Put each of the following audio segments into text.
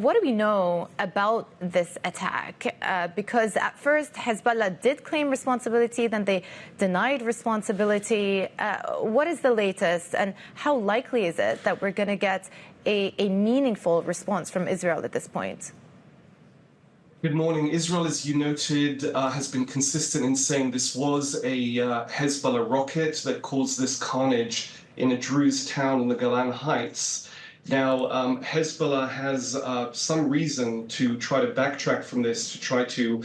what do we know about this attack? Because at first Hezbollah did claim responsibility, then they denied responsibility. What is the latest, and how likely is it that we're going to get a meaningful response from Israel at this point? Good morning. Israel, as you noted, has been consistent in saying this was a Hezbollah rocket that caused this carnage in a Druze town in the Golan Heights. Now, Hezbollah has some reason to try to backtrack from this, to try to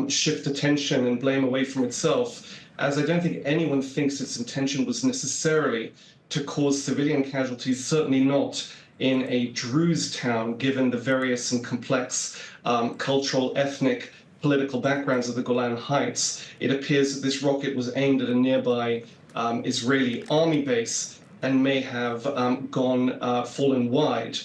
shift attention and blame away from itself, as I don't think anyone thinks its intention was necessarily to cause civilian casualties, certainly not in a Druze town, given the various and complex cultural, ethnic, political backgrounds of the Golan Heights. It appears that this rocket was aimed at a nearby Israeli army base and may have fallen wide.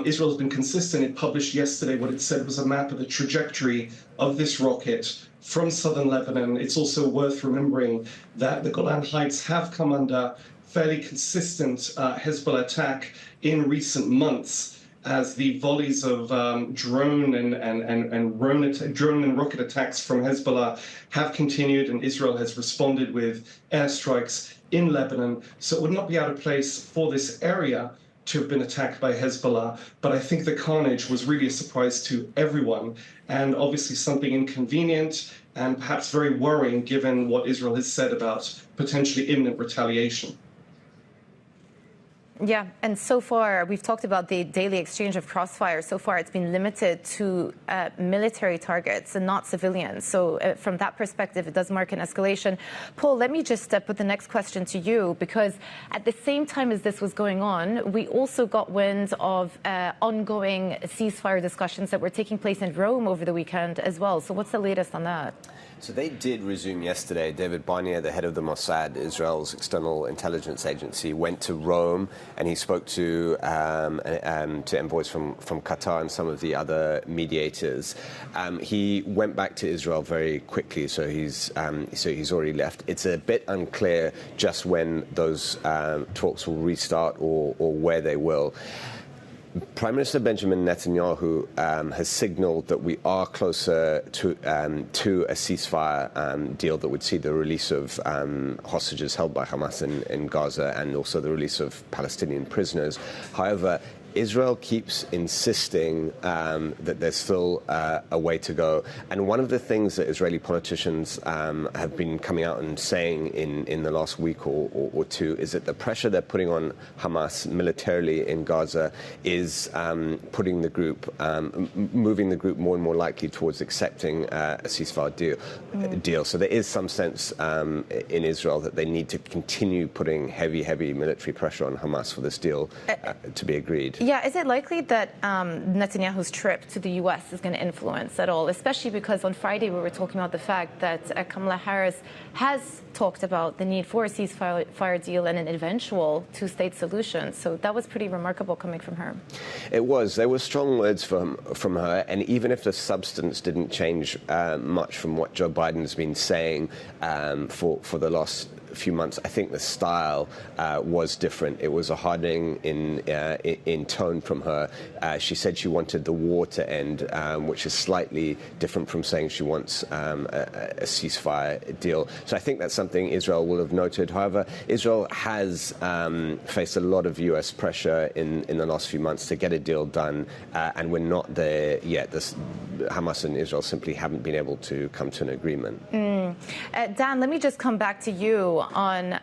Israel has been consistent. It published yesterday what it said was a map of the trajectory of this rocket from southern Lebanon. It's also worth remembering that the Golan Heights have come under fairly consistent Hezbollah attack in recent months, as the volleys of drone and rocket attacks from Hezbollah have continued, and Israel has responded with airstrikes in Lebanon. So it would not be out of place for this area to have been attacked by Hezbollah, but I think the carnage was really a surprise to everyone, and obviously something inconvenient and perhaps very worrying given what Israel has said about potentially imminent retaliation. Yeah, and so far, we've talked about the daily exchange of crossfire. So far, it's been limited to military targets and not civilians. So from that perspective, it does mark an escalation. Paul, let me just put the next question to you, because at the same time as this was going on, we also got wind of ongoing ceasefire discussions that were taking place in Rome over the weekend as well. So what's the latest on that? So they did resume yesterday. David Barnea, the head of the Mossad, Israel's external intelligence agency, went to Rome, and he spoke to envoys from Qatar and some of the other mediators. He went back to Israel very quickly, so he's already left. It's a bit unclear just when those talks will restart or where they will. Prime Minister Benjamin Netanyahu has signaled that we are closer to a ceasefire deal that would see the release of hostages held by Hamas in Gaza, and also the release of Palestinian prisoners. However, Israel keeps insisting that there's still a way to go. And one of the things that Israeli politicians have been coming out and saying in the last week or two is that the pressure they're putting on Hamas militarily in Gaza is putting the group, moving the group more and more likely towards accepting a ceasefire deal. So there is some sense in Israel that they need to continue putting heavy military pressure on Hamas for this deal to be agreed. Yeah, is it likely that Netanyahu's trip to the U.S. is going to influence at all, especially because on Friday we were talking about the fact that Kamala Harris has talked about the need for a ceasefire deal and an eventual two-state solution. So that was pretty remarkable coming from her. It was. There were strong words from her, and even if the substance didn't change much from what Joe Biden's been saying for the last few months, I think the style was different. It was a hardening in tone from her. She said she wanted the war to end, which is slightly different from saying she wants a ceasefire deal. So I think that's something Israel will have noted. However, Israel has faced a lot of U.S. pressure in the last few months to get a deal done, and we're not there yet. Hamas and Israel simply haven't been able to come to an agreement. Dan, let me just come back to you on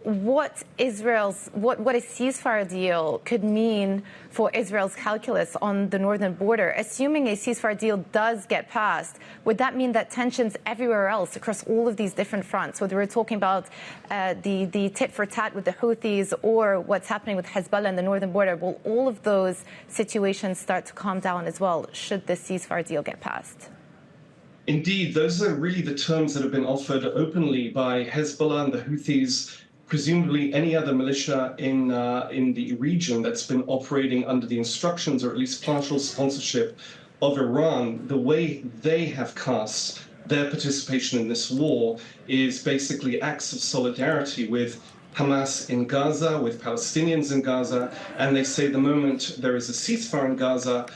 what a ceasefire deal could mean for Israel's calculus on the northern border. Assuming a ceasefire deal does get passed, would that mean that tensions everywhere else across all of these different fronts, whether we're talking about the tit for tat with the Houthis or what's happening with Hezbollah in the northern border, will all of those situations start to calm down as well should the ceasefire deal get passed? Indeed, those are really the terms that have been offered openly by Hezbollah and the Houthis, presumably any other militia in the region that's been operating under the instructions or at least partial sponsorship of Iran. The way they have cast their participation in this war is basically acts of solidarity with Hamas in Gaza, with Palestinians in Gaza, and they say the moment there is a ceasefire in Gaza,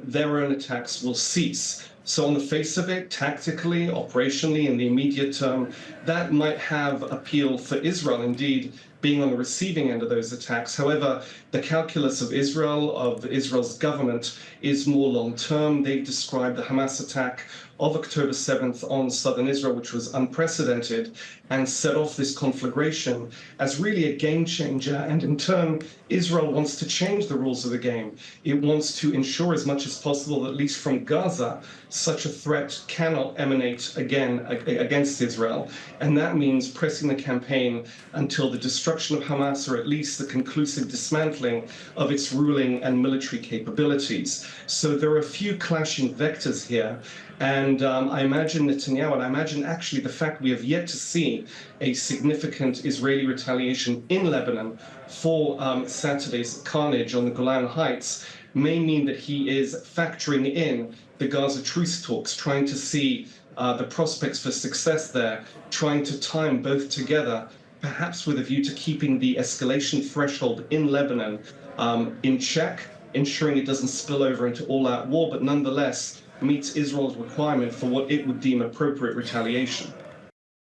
their own attacks will cease. So on the face of it, tactically, operationally, in the immediate term, that might have appeal for Israel, indeed, being on the receiving end of those attacks. However, the calculus of Israel's government, is more long-term. They've described the Hamas attack of October 7th on southern Israel, which was unprecedented, and set off this conflagration as really a game changer. And in turn, Israel wants to change the rules of the game. It wants to ensure as much as possible, at least from Gaza, such a threat cannot emanate again against Israel. And that means pressing the campaign until the destruction of Hamas, or at least the conclusive dismantling of its ruling and military capabilities. So there are a few clashing vectors here. And I imagine Netanyahu, and I imagine actually the fact we have yet to see a significant Israeli retaliation in Lebanon for Saturday's carnage on the Golan Heights, may mean that he is factoring in the Gaza truce talks, trying to see the prospects for success there, trying to time both together, perhaps with a view to keeping the escalation threshold in Lebanon in check, ensuring it doesn't spill over into all-out war, but nonetheless meets Israel's requirement for what it would deem appropriate retaliation.